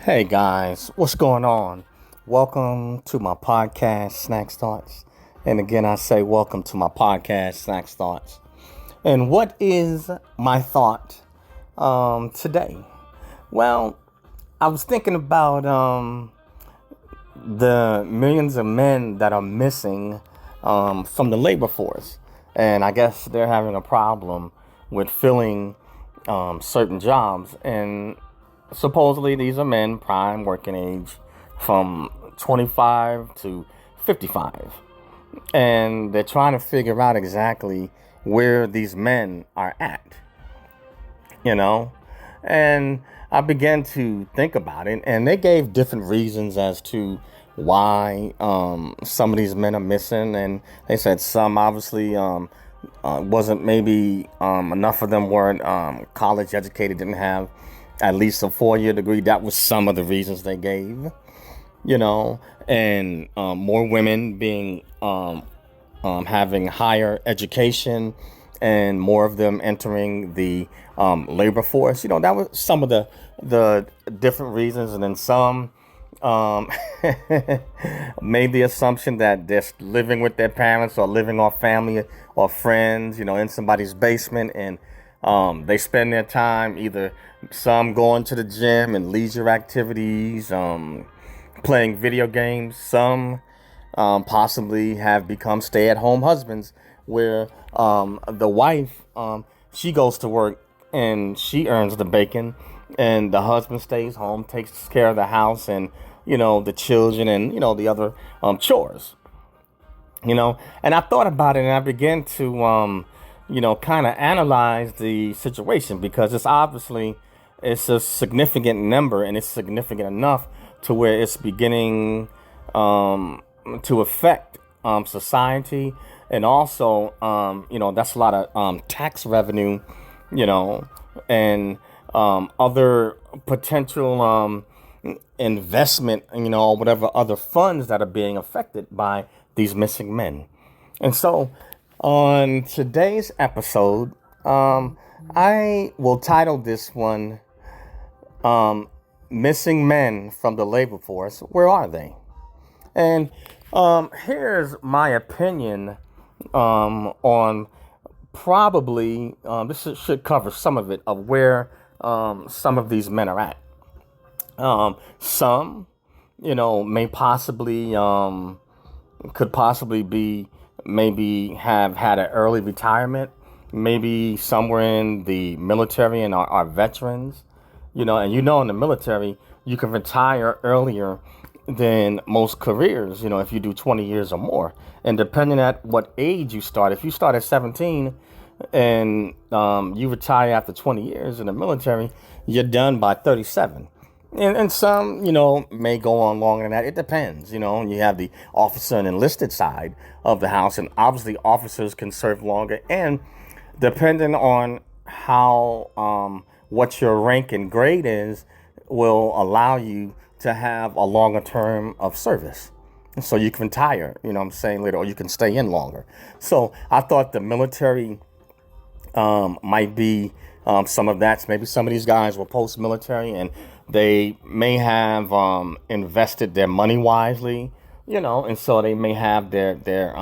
Hey guys, what's going on? Welcome to my podcast, Snacks Thoughts. And again, I say welcome to my podcast, Snacks Thoughts. And what is my thought today? Well, I was thinking about the millions of men that are missing from the labor force. And I guess they're having a problem with filling certain jobs. And supposedly these are men, prime working age from 25 to 55. And they're trying to figure out exactly where these men are at, you know? And I began to think about it, and they gave different reasons as to why some of these men are missing. And they said some obviously wasn't maybe enough of them weren't college educated, didn't have at least a 4-year degree. That was some of the reasons they gave, and more women being having higher education and more of them entering the labor force. That was some of the different reasons. And then some made the assumption that they're living with their parents or living off family or friends, in somebody's basement. And they spend their time either some going to the gym and leisure activities, playing video games. Some possibly have become stay-at-home husbands where the wife, she goes to work and she earns the bacon, and the husband stays home, takes care of the house and, the children and, the other chores, And I thought about it, and I began to, kind of analyze the situation, because it's a significant number, and it's significant enough to where it's beginning to affect society. And also, that's a lot of tax revenue, and other potential investment, whatever other funds that are being affected by these missing men. And so on today's episode, I will title this one, Missing Men from the Labor Force. Where are they? And here's my opinion on probably, this should cover some of it, of where some of these men are at. Some, may possibly, could possibly be, maybe have had an early retirement. Maybe somewhere in the military and are veterans, and in the military, you can retire earlier than most careers, if you do 20 years or more. And depending at what age you start, if you start at 17 and you retire after 20 years in the military, you're done by 37. And some, may go on longer than that. It depends, and you have the officer and enlisted side of the house. And obviously officers can serve longer. And depending on how, what your rank and grade is, will allow you to have a longer term of service. So you can retire, later, or you can stay in longer. So I thought the military might be some of that. Maybe some of these guys were post-military and they may have invested their money wisely, and so they may have their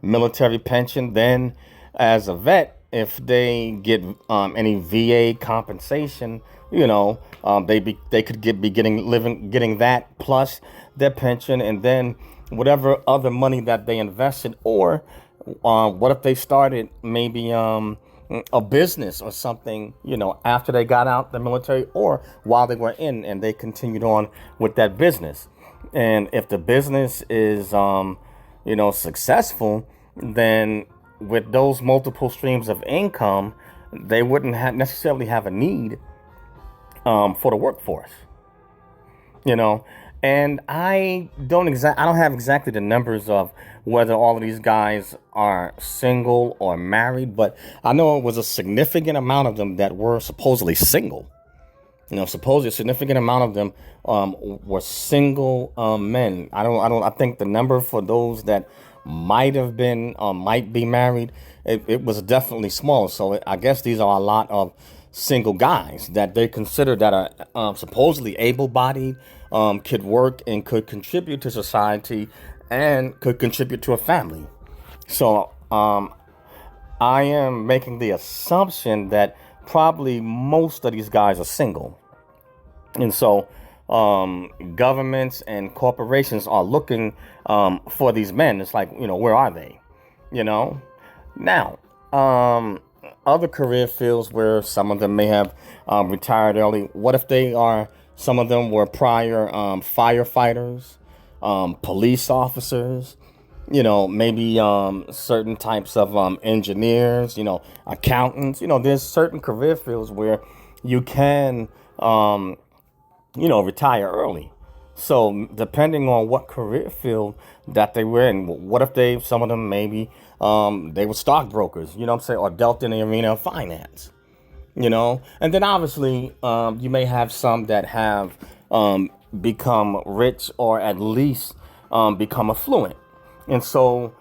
military pension. Then as a vet, if they get any VA compensation, they could be getting that plus their pension, and then whatever other money that they invested. Or what if they started maybe a business or something, after they got out the military or while they were in, and they continued on with that business. And if the business is, successful, then with those multiple streams of income, they wouldn't necessarily have a need for the workforce, And I don't have exactly the numbers of whether all of these guys are single or married, but I know it was a significant amount of them that were supposedly single. Supposedly a significant amount of them were single men. I think the number for those that might be married, it was definitely small. So I guess these are a lot of single guys that they consider that are supposedly able-bodied, could work and could contribute to society and could contribute to a family. So I am making the assumption that probably most of these guys are single. And so governments and corporations are looking for these men. It's like, where are they? You know? Now, other career fields where some of them may have retired early. What if some of them were prior firefighters, police officers, maybe certain types of engineers, accountants. There's certain career fields where you can, retire early. So depending on what career field that they were in, what if some of them maybe they were stockbrokers, you know what I'm saying, or dealt in the arena of finance, and then obviously you may have some that have become rich or at least become affluent, and so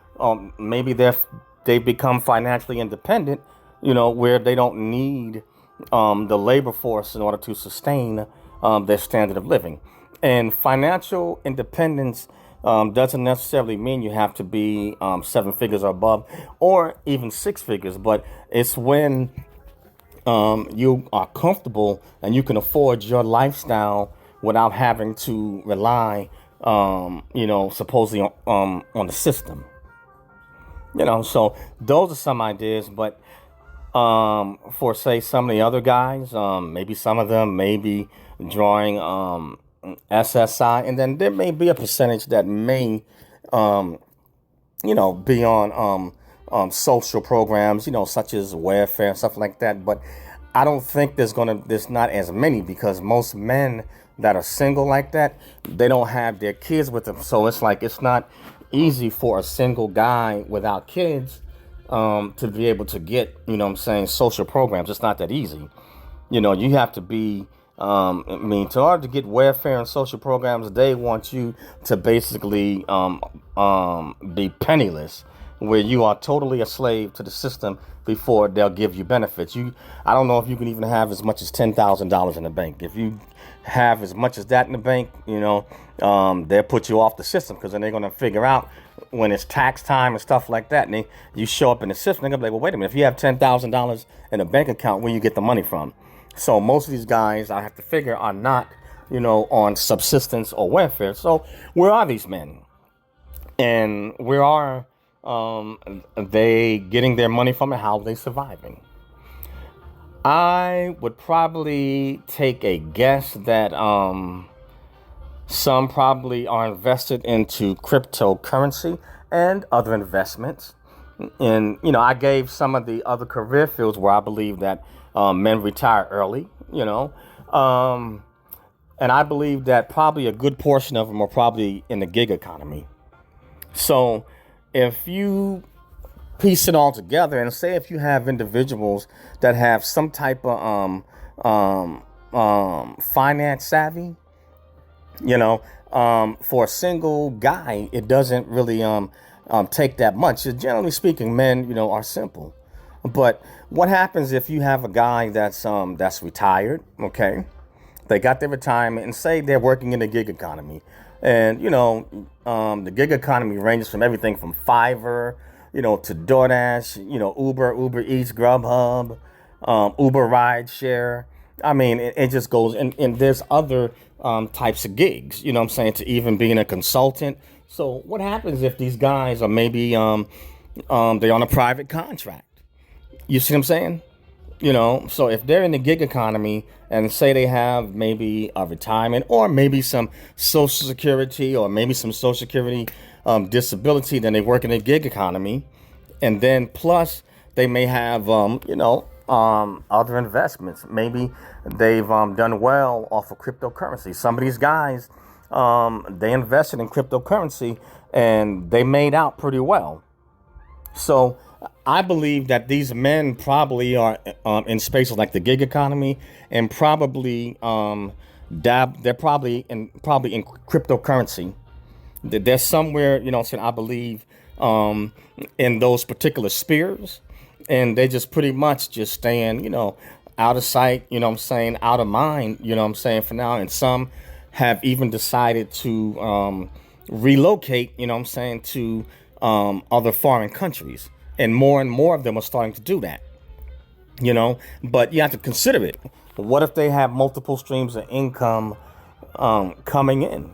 maybe they become financially independent, where they don't need the labor force in order to sustain their standard of living. And financial independence doesn't necessarily mean you have to be 7 figures or above, or even 6 figures, but it's when you are comfortable and you can afford your lifestyle without having to rely, supposedly on the system. So those are some ideas, but for say some of the other guys, maybe some of them may be drawing SSI, and then there may be a percentage that may, be on social programs, such as welfare and stuff like that. But I don't think there's not as many, because most men that are single like that, they don't have their kids with them. So it's like it's not easy for a single guy without kids to be able to get, social programs. It's not that easy. You have to be, in order to get welfare and social programs, they want you to basically be penniless, where you are totally a slave to the system before they'll give you benefits. I don't know if you can even have as much as $10,000 in the bank. If you have as much as that in the bank, they'll put you off the system, because then they're going to figure out when it's tax time and stuff like that, and you show up in the system, they're going to be like, well, wait a minute, if you have $10,000 in a bank account, where you get the money from? So most of these guys, I have to figure, are not, on subsistence or welfare. So where are these men? And where are they getting their money from, and how are they surviving? I would probably take a guess that some probably are invested into cryptocurrency and other investments. And, I gave some of the other career fields where I believe that men retire early, and I believe that probably a good portion of them are probably in the gig economy. So if you piece it all together, and say if you have individuals that have some type of finance savvy, for a single guy, it doesn't really take that much. Generally speaking, men, are simple. But what happens if you have a guy that's retired, okay? They got their retirement, and say they're working in the gig economy. And, the gig economy ranges from everything from Fiverr, to DoorDash, Uber Eats, Grubhub, Uber Rideshare. I mean, it just goes, and there's other types of gigs, to even being a consultant. So what happens if these guys are maybe they're on a private contract? You see what I'm saying? So if they're in the gig economy and say they have maybe a retirement or maybe some Social Security or maybe some Social Security disability, then they work in the gig economy. And then plus they may have, other investments. Maybe they've done well off of cryptocurrency. Some of these guys, they invested in cryptocurrency and they made out pretty well. So I believe that these men probably are in spaces like the gig economy, and probably they're probably in cryptocurrency. They're somewhere, I believe in those particular spheres, and they just pretty much just staying, out of sight, you know what I'm saying, out of mind, you know what I'm saying, for now. And some have even decided to relocate, you know what I'm saying, to other foreign countries. And more of them are starting to do that, you know. But you have to consider it. What if they have multiple streams of income coming in,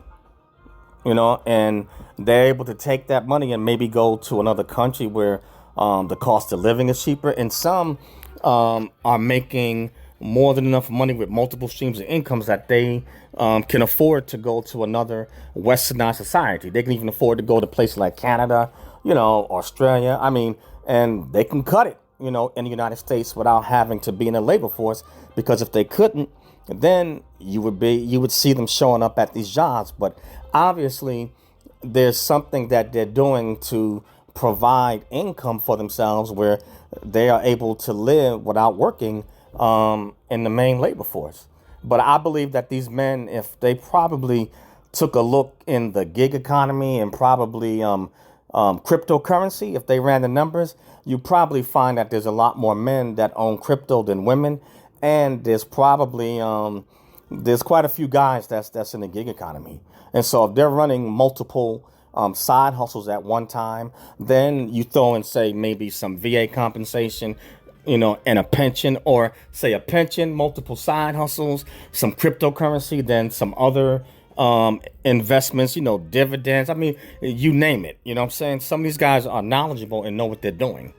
you know, and they're able to take that money and maybe go to another country where the cost of living is cheaper, and some are making more than enough money with multiple streams of incomes that they can afford to go to another westernized society. They can even afford to go to places like Canada, you know, Australia. I mean, and they can cut it, you know, in the United States without having to be in the labor force, because if they couldn't, then you would see them showing up at these jobs. But obviously, there's something that they're doing to provide income for themselves where they are able to live without working in the main labor force. But I believe that these men, if they probably took a look in the gig economy and probably cryptocurrency, if they ran the numbers, you probably find that there's a lot more men that own crypto than women, and there's probably there's quite a few guys that's in the gig economy. And so if they're running multiple side hustles at one time, then you throw in, say, maybe some VA compensation, you know, and a pension, or say a pension, multiple side hustles, some cryptocurrency, then some other investments, you know, dividends. I mean, you name it. You know what I'm saying? Some of these guys are knowledgeable and know what they're doing.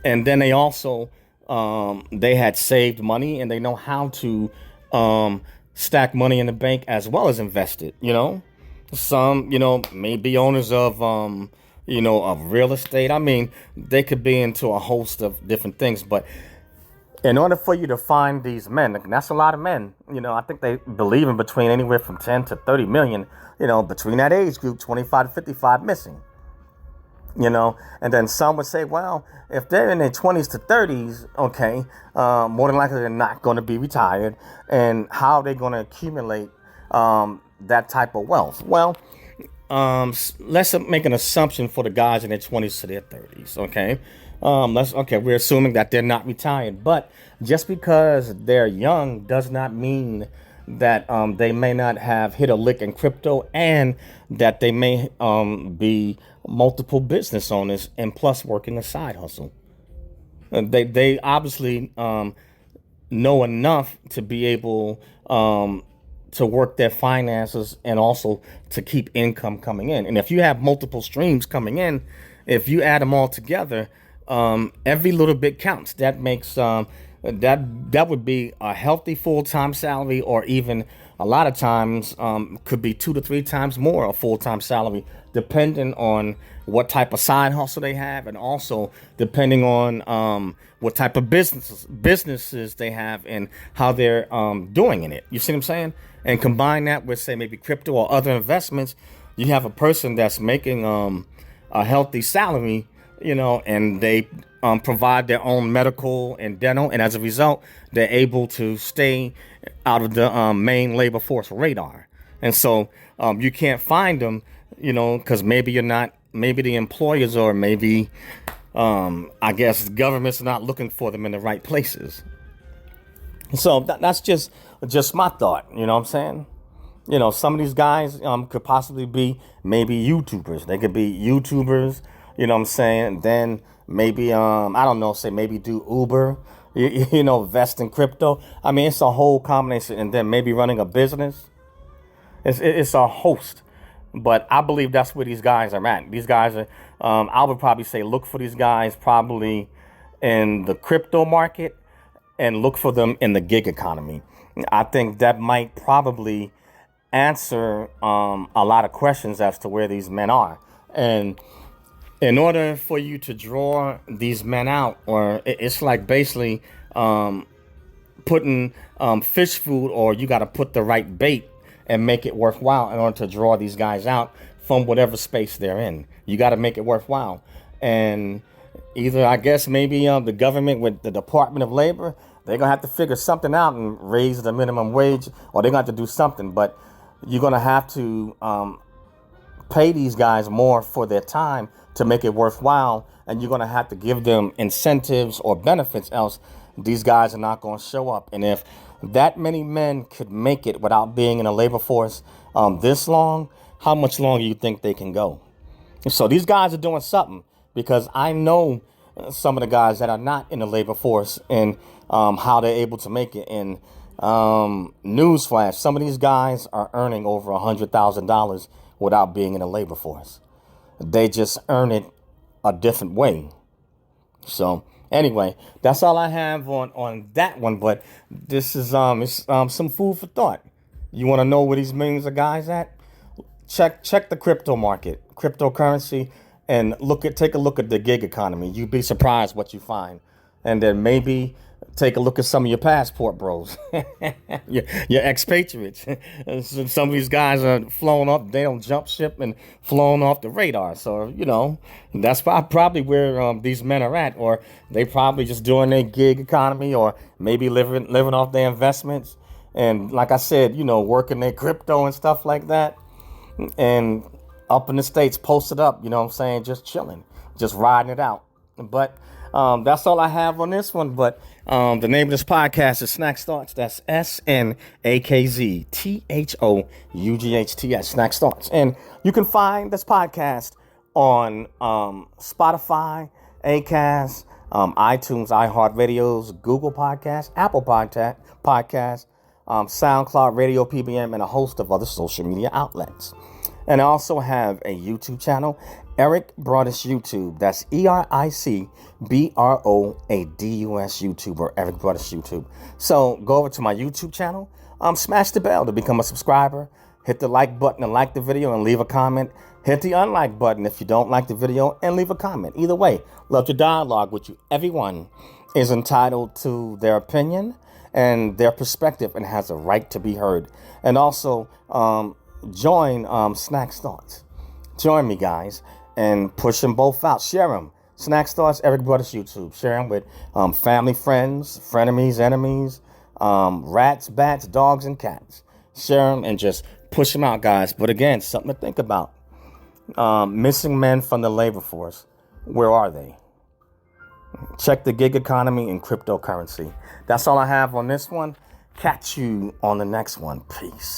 And then they also, they had saved money and they know how to stack money in the bank as well as invest it, you know? Some, you know, may be owners of, you know, of real estate. I mean, they could be into a host of different things. But in order for you to find these men, and that's a lot of men, you know, I think they believe in between anywhere from 10 to 30 million, you know, between that age group, 25 to 55 missing, you know. And then some would say, well, if they're in their 20s to 30s, okay, more than likely they're not going to be retired. And how are they going to accumulate that type of wealth? Well, let's make an assumption for the guys in their 20s to their 30s, okay? We're assuming that they're not retired, but just because they're young does not mean that they may not have hit a lick in crypto, and that they may be multiple business owners and plus working a side hustle. They obviously know enough to be able to work their finances and also to keep income coming in. And if you have multiple streams coming in, if you add them all together, every little bit counts. That makes that would be a healthy full-time salary, or even a lot of times could be 2 to 3 times more a full-time salary, depending on what type of side hustle they have, and also depending on what type of businesses they have and how they're doing in it. You see what I'm saying? And combine that with, say, maybe crypto or other investments, you have a person that's making a healthy salary, you know, and they provide their own medical and dental, and as a result, they're able to stay out of the main labor force radar. And so you can't find them, you know, because maybe you're not, maybe the employers, or maybe I guess government's not looking for them in the right places. So that's just my thought, you know what I'm saying? You know, some of these guys could possibly be maybe YouTubers. They could be YouTubers, you know what I'm saying? Then maybe, I don't know, say maybe do Uber, you know, invest in crypto. I mean, it's a whole combination. And then maybe running a business. It's a host. But I believe that's where these guys are at. These guys are, I would probably say look for these guys probably in the crypto market, and look for them in the gig economy. I think that might probably answer a lot of questions as to where these men are. And in order for you to draw these men out, or it's like basically putting fish food, or you got to put the right bait and make it worthwhile in order to draw these guys out from whatever space they're in. You got to make it worthwhile. And either, I guess, maybe the government with the Department of Labor, they're going to have to figure something out and raise the minimum wage, or they're going to have to do something. But you're going to have to pay these guys more for their time to make it worthwhile. And you're going to have to give them incentives or benefits, else these guys are not going to show up. And if that many men could make it without being in a labor force this long, how much longer you think they can go? So these guys are doing something, because I know some of the guys that are not in the labor force and how they're able to make it. And newsflash, some of these guys are earning over $100,000 without being in the labor force. They just earn it a different way. So anyway, that's all I have on that one. But this is some food for thought. You want to know where these millions of guys at? Check the crypto market, cryptocurrency, and take a look at the gig economy. You'd be surprised what you find. And then maybe take a look at some of your passport bros, your expatriates. Some of these guys are flown off. They don't jump ship and flown off the radar. So, that's probably where these men are at. Or they probably just doing their gig economy, or maybe living off their investments. And like I said, working their crypto and stuff like that. And up in the States, posted up, just chilling, just riding it out. But that's all I have on this one. But the name of this podcast is Snacks Thoughts. That's SNAKZTHOUGHTS, Snacks Thoughts. And you can find this podcast on Spotify, Acast, iTunes, iHeartRadios, Google Podcasts, Apple Podcasts, SoundCloud, Radio PBM, and a host of other social media outlets. And I also have a YouTube channel, Eric Broadus YouTube. That's EricBroadus YouTube, or Eric Broadus YouTube. So go over to my YouTube channel, smash the bell to become a subscriber, hit the like button and like the video and leave a comment. Hit the unlike button if you don't like the video and leave a comment. Either way, love to dialogue with you. Everyone is entitled to their opinion and their perspective and has a right to be heard. And also, join Snacks Thoughts. Join me, guys, and push them both out. Share them. Snacks Thoughts, Eric Broadus YouTube. Share them with family, friends, frenemies, enemies, rats, bats, dogs, and cats. Share them and just push them out, guys. But again, something to think about. Missing men from the labor force. Where are they? Check the gig economy and cryptocurrency. That's all I have on this one. Catch you on the next one. Peace.